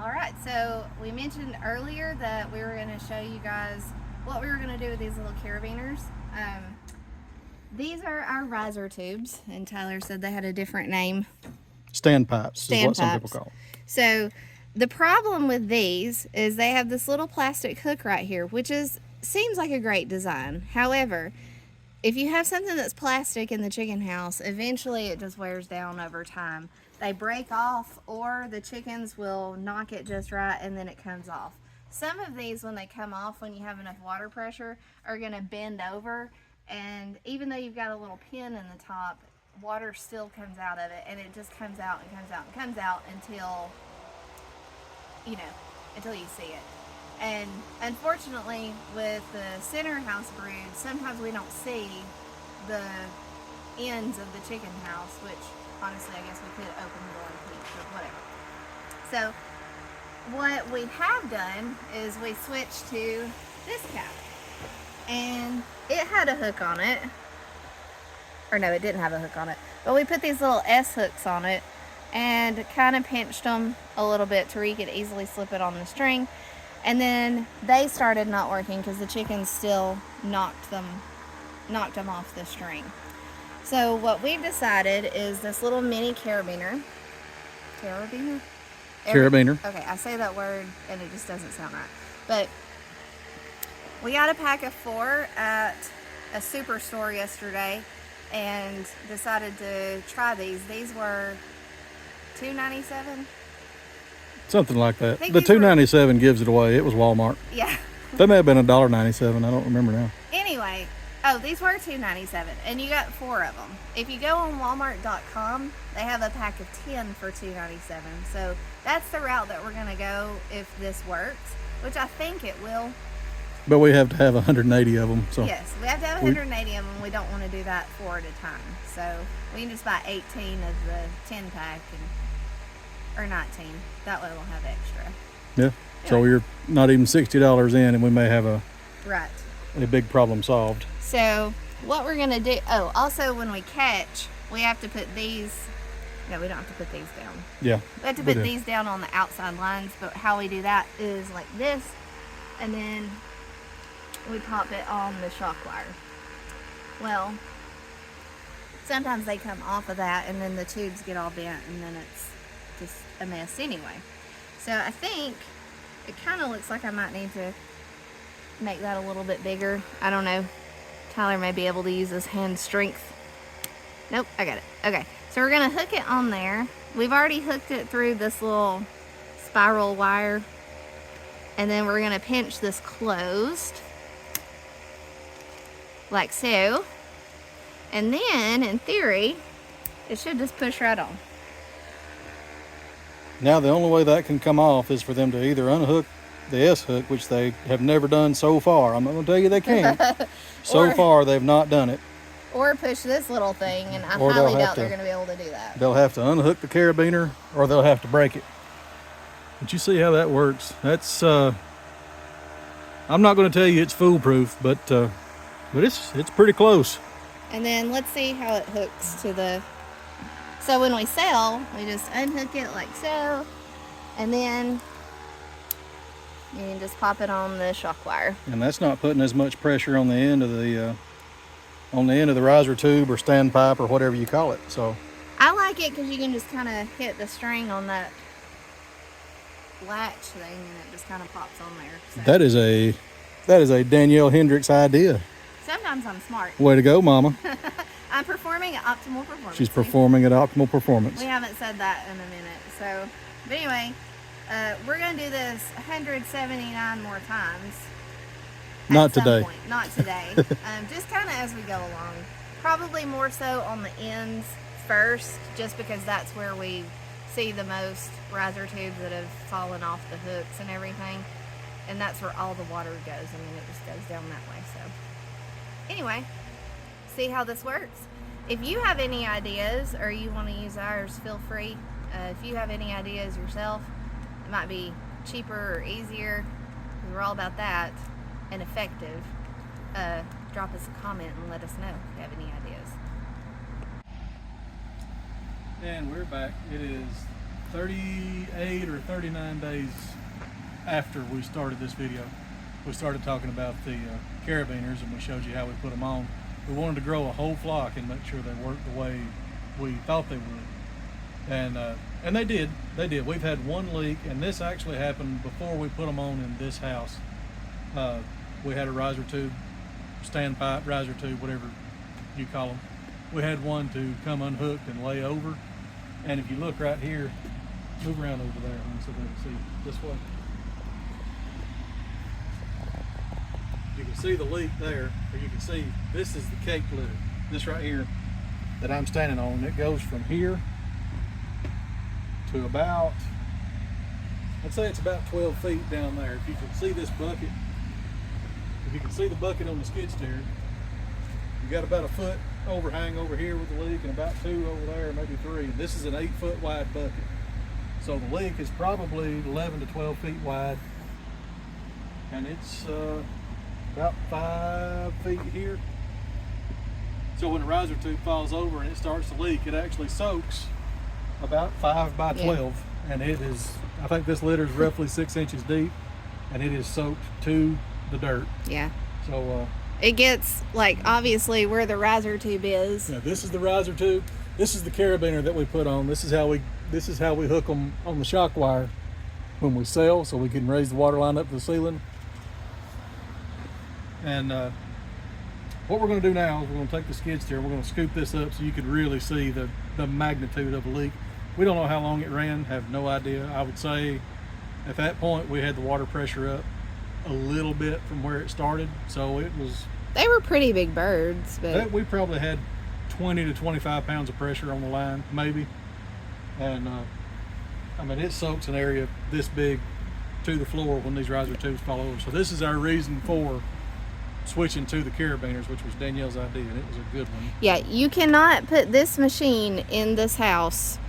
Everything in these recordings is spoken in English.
All right, so we mentioned earlier that we were going to show you guys what we were going to do with these little carabiners. These are our riser tubes, and Tyler said they had a different name. Standpipes is what some people call them. So the problem with these is they have this little plastic hook right here, which seems like a great design. However, if you have something that's plastic in the chicken house, eventually it just wears down over time. They break off, or the chickens will knock it just right and then it comes off. Some of these, when they come off, when you have enough water pressure, are going to bend over, and even though you've got a little pin in the top, water still comes out of it, and it just comes out and comes out and comes out until, until you see it. And unfortunately, with the center house brood, sometimes we don't see the ends of the chicken house, which honestly, I guess we could open the door and peek, but whatever. So what we have done is we switched to this cap, and it had a hook on it. Or no, it didn't have a hook on it, but we put these little S hooks on it and kind of pinched them a little bit to where you could easily slip it on the string. And then they started not working because the chickens still knocked them off the string. So what we've decided is this little mini carabiner. Carabiner? Carabiner. Okay, I say that word and it just doesn't sound right. But we got a pack of 4 at a superstore yesterday and decided to try these. These were $2.97. Something like that. The $2.97 gives it away. It was Walmart. Yeah. That may have been $1.97. I don't remember now. Anyway, these were $2.97, and you got 4 of them. If you go on Walmart.com, they have a pack of 10 for $2.97. So that's the route that we're going to go if this works, which I think it will. But we have to have 180 of them. So yes, we have to have 180 of them. We don't want to do that 4 at a time. So we can just buy 18 of the 10 pack or 19. That way we'll have extra. Yeah. Anyway. So you're not even $60 in, and we may have a big problem solved. So what we're gonna do? Oh, also when we catch, we have to put these. No, we don't have to put these down. Yeah. We have to put these down on the outside lines. But how we do that is like this, and then we pop it on the shock wire. Well, sometimes they come off of that, and then the tubes get all bent, and then it's just a mess anyway. So I think it kind of looks like I might need to make that a little bit bigger. I don't know. Tyler may be able to use his hand strength. Nope, I got it. Okay, so we're gonna hook it on there. We've already hooked it through this little spiral wire, and then we're gonna pinch this closed like so, and then in theory it should just push right on. Now the only way that can come off is for them to either unhook the S hook, which they have never done so far. I'm not going to tell you they can't. So far they've not done it. Or push this little thing, and I highly doubt they're going to be able to do that. They'll have to unhook the carabiner, or they'll have to break it. But you see how that works. That's I'm not going to tell you it's foolproof, but it's pretty close. And then let's see how it hooks to the. So when we sell, we just unhook it like so, and then you can just pop it on the shock wire. And that's not putting as much pressure on the end of the riser tube or standpipe or whatever you call it. So I like it because you can just kind of hit the string on that latch thing, and it just kind of pops on there. So. That is a Danielle Hendricks idea. Sometimes I'm smart. Way to go, Mama. I'm performing at optimal performance. She's performing at optimal performance. We haven't said that in a minute. So, but anyway, we're going to do this 179 more times. Not today. Not today. Just kind of as we go along. Probably more so on the ends first, just because that's where we see the most riser tubes that have fallen off the hooks and everything. And that's where all the water goes. I mean, it just goes down that way. So, anyway. See how this works. If you have any ideas or you want to use ours, feel free. If you have any ideas yourself, it might be cheaper or easier, because we're all about that, and effective. Drop us a comment and let us know if you have any ideas. And we're back. It is 38 or 39 days after we started this video, we started talking about the carabiners, and we showed you how we put them on. We wanted to grow a whole flock and make sure they worked the way we thought they would, and they did. They did. We've had one leak, and this actually happened before we put them on in this house. We had a riser tube, standpipe, riser tube, whatever you call them. We had one to come unhooked and lay over, and if you look right here, move around over there so they can see this way. You can see the leak there, or you can see this is the caked litter. This right here that I'm standing on, it goes from here to about, I'd say it's about 12 feet down there. If you can see this bucket, if you can see the bucket on the skid steer, you got about a foot overhang over here with the leak and about 2 over there, maybe 3. And this is an 8-foot wide bucket. So the leak is probably 11 to 12 feet wide, and it's about 5 feet here. So when the riser tube falls over and it starts to leak, it actually soaks about 5 by 12, and it is, I think this litter is roughly 6 inches deep, and it is soaked to the dirt. Yeah. So it gets, like, obviously where the riser tube is. yeah, this is the riser tube. This is the carabiner that we put on. This is how we hook them on the shock wire when we sell, so we can raise the water line up to the ceiling. And what we're going to do now is we're going to take the skid steer, we're going to scoop this up so you could really see the magnitude of the leak. We don't know how long it ran, have no idea. I would say at that point we had the water pressure up a little bit from where it started, so it was, they were pretty big birds, but we probably had 20 to 25 pounds of pressure on the line, maybe. And I mean, it soaks an area this big to the floor when these riser tubes fall over. So this is our reason for switching to the carabiners, which was Danielle's idea, and it was a good one. yeah, you cannot put this machine in this house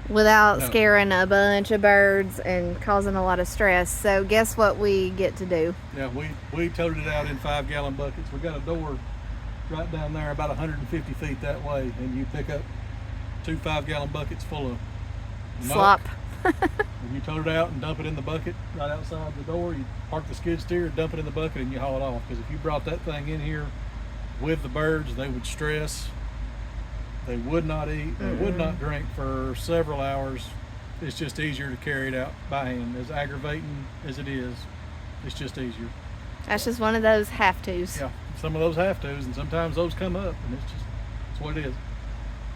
without scaring a bunch of birds and causing a lot of stress. So guess what we get to do? Yeah, we toted it out in 5-gallon buckets. We got a door right down there about 150 feet that way, and you pick up 2 5-gallon buckets full of muck, Slop. and you tote it out and dump it in the bucket right outside the door. You park the skid steer, dump it in the bucket, and you haul it off. Because if you brought that thing in here with the birds, they would stress. They would not eat. They would not drink for several hours. It's just easier to carry it out by hand. As aggravating as it is, it's just easier. That's just one of those have-tos. Yeah, some of those have tos, and sometimes those come up, and it's what it is.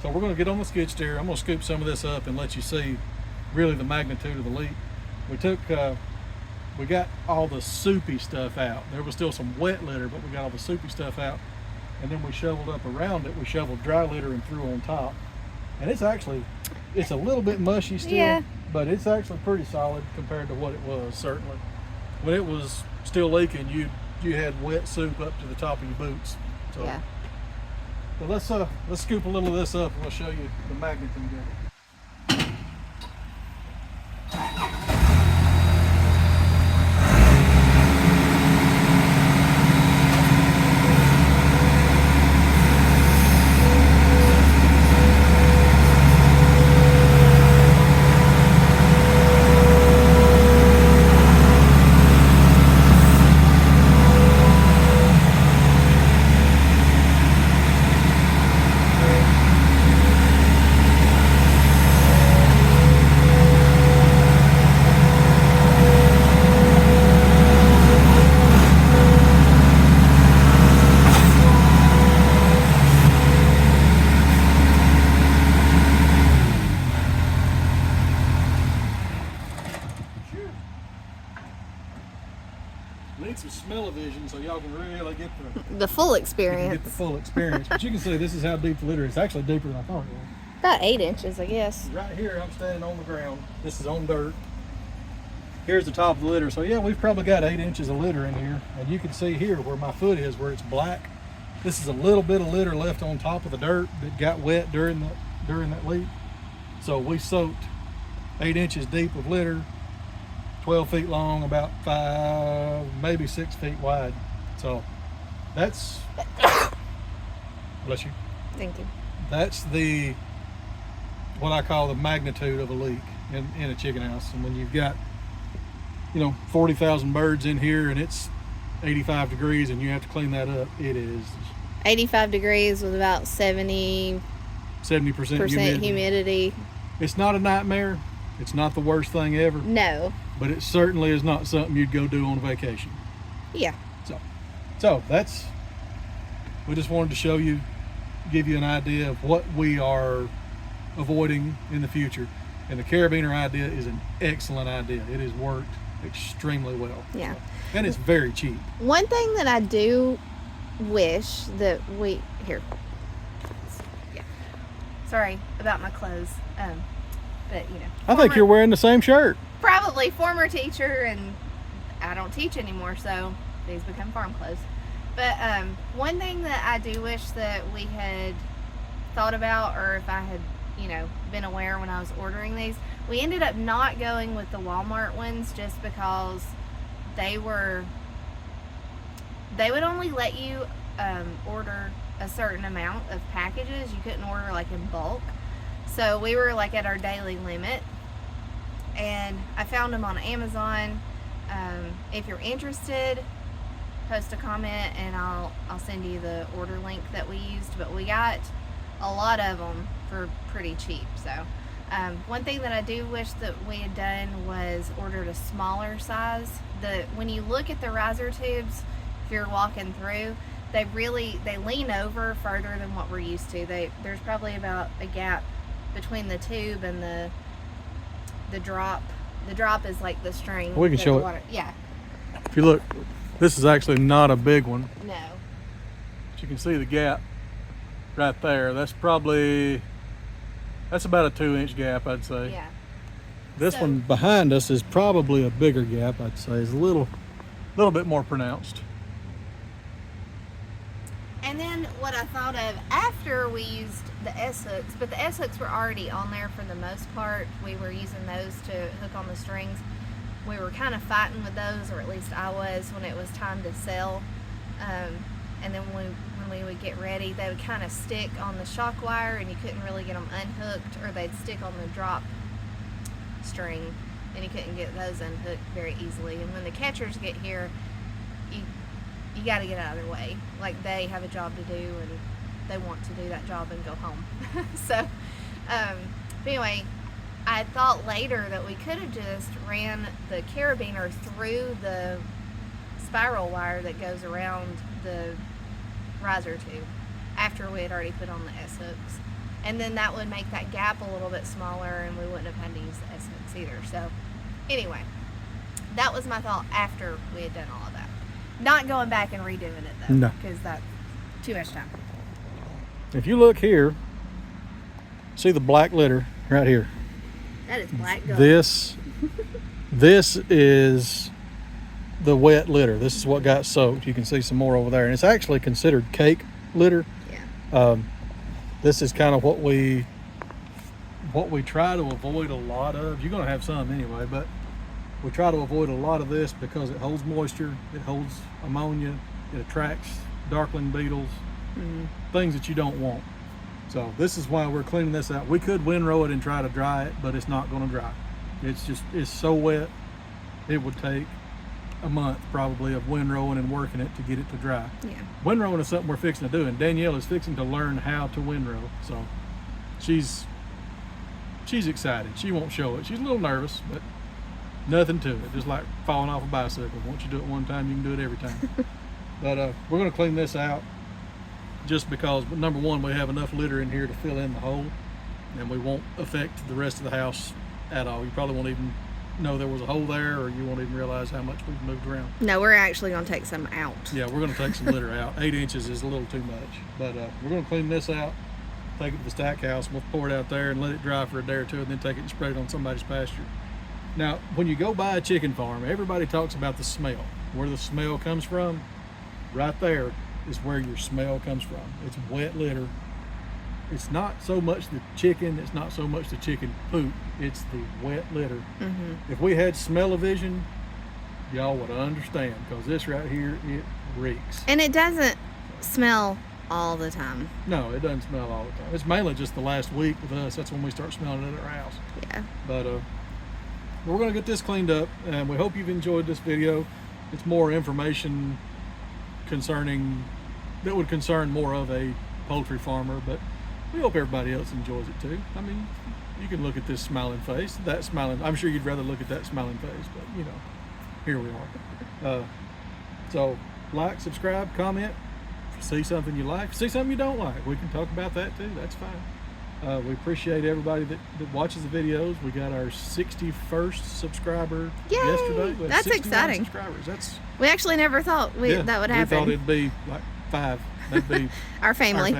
So we're going to get on the skid steer. I'm going to scoop some of this up and let you see really the magnitude of the leak. We got all the soupy stuff out. There was still some wet litter, but we got all the soupy stuff out. And then we shoveled up around it. We shoveled dry litter and threw on top. And it's a little bit mushy still, but it's actually pretty solid compared to what it was, certainly. When it was still leaking, you had wet soup up to the top of your boots. So, Yeah. But let's scoop a little of this up and we'll show you the magnitude of it. Need some smell-o-vision so y'all can really get The full the experience. full experience. But you can see this is how deep the litter is. It's actually deeper than I thought it was. About 8 inches, I guess. Right here, I'm standing on the ground. This is on dirt. Here's the top of the litter. So yeah, we've probably got 8 inches of litter in here. And you can see here where my foot is, where it's black. This is a little bit of litter left on top of the dirt that got wet during that leak. So we soaked 8 inches deep of litter, 12 feet long, about 5, maybe 6 feet wide. So that's, bless you. Thank you. That's what I call the magnitude of a leak in a chicken house. And when you've got, 40,000 birds in here and it's 85 degrees and you have to clean that up, it is 85 degrees with about 70% 70% humidity. It's not a nightmare. It's not the worst thing ever. No. But it certainly is not something you'd go do on vacation. Yeah. So we just wanted to give you an idea of what we are avoiding in the future. And the carabiner idea is an excellent idea. It has worked extremely well. Yeah. And it's very cheap. One thing that I do wish that here. Yeah. Sorry about my clothes. But I think you're wearing the same shirt. Probably former teacher, and I don't teach anymore, so these become farm clothes. But one thing that I do wish that we had thought about, or if I had, been aware when I was ordering these, we ended up not going with the Walmart ones just because they would only let you order a certain amount of packages. You couldn't order like in bulk. So we were like at our daily limit, and I found them on Amazon. If you're interested, post a comment and I'll send you the order link that we used. But we got a lot of them for pretty cheap. So one thing that I do wish that we had done was ordered a smaller size. When you look at the riser tubes, if you're walking through, they lean over further than what we're used to. There's probably about a gap between the tube and the drop. The drop is like the string. We can show water. it. Yeah. If you look, this is actually not a big one. No. But you can see the gap right there. That's about a 2-inch gap, I'd say. Yeah. This one behind us is probably a bigger gap, I'd say. It's a little bit more pronounced. And then what I thought of after we used the S-hooks, but the S-hooks were already on there for the most part. We were using those to hook on the strings. We were kind of fighting with those, or at least I was, when it was time to sell. And then when we would get ready, they would kind of stick on the shock wire and you couldn't really get them unhooked, or they'd stick on the drop string and you couldn't get those unhooked very easily. And when the catchers get here, you got to get out of their way. Like, they have a job to do and they want to do that job and go home. So, but anyway, I thought later that we could have just ran the carabiner through the spiral wire that goes around the riser tube after we had already put on the S-hooks. And then that would make that gap a little bit smaller and we wouldn't have had to use the S-hooks either. So, anyway, that was my thought after we had done all of that. Not going back and redoing it though. No. Because that's too much time. If you look here, see the black litter right here. That is black gold. This is the wet litter. This is what got soaked. You can see some more over there. And it's actually considered cake litter. Yeah. This is kind of what we try to avoid a lot of. You're going to have some anyway, but we try to avoid a lot of this because it holds moisture, it holds ammonia, it attracts darkling beetles, things that you don't want. So this is why we're cleaning this out. We could windrow it and try to dry it, but it's not going to dry. It's so wet, it would take a month probably of windrowing and working it to get it to dry. Yeah. Windrowing is something we're fixing to do, and Danielle is fixing to learn how to windrow. So she's excited. She won't show it. She's a little nervous, but nothing to it. Just like falling off a bicycle. Once you do it one time, you can do it every time. But we're going to clean this out just because, number one, we have enough litter in here to fill in the hole, and we won't affect the rest of the house at all. You probably won't even know there was a hole there, or you won't even realize how much we've moved around. No, we're actually going to take some out. Yeah, we're going to take some litter out. 8 inches is a little too much. But we're going to clean this out, take it to the stack house, we'll pour it out there and let it dry for a day or two, and then take it and spread it on somebody's pasture. Now, when you go by a chicken farm, everybody talks about the smell. Where the smell comes from, right there is where your smell comes from. It's wet litter. It's not so much the chicken, it's not so much the chicken poop, it's the wet litter. If we had smell-o-vision, y'all would understand, because this right here, it reeks. And it doesn't smell all the time. No, it doesn't smell all the time. It's mainly just the last week with us. That's when we start smelling it at our house. Yeah. But we're going to get this cleaned up, and we hope you've enjoyed this video. It's more information that would concern more of a poultry farmer, but we hope everybody else enjoys it too. I mean, you can look at this smiling face, that smiling, I'm sure you'd rather look at that smiling face, but you know, here we are. So like, subscribe, comment. If you see something you like, if you see something you don't like, we can talk about that too. That's fine. We appreciate everybody that watches the videos. We got our 61st subscriber yesterday. We had That's 61 exciting. Subscribers. We actually never thought that would happen. We thought it'd be like 5. That'd be our family.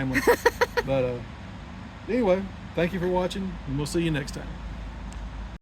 But anyway, thank you for watching, and we'll see you next time.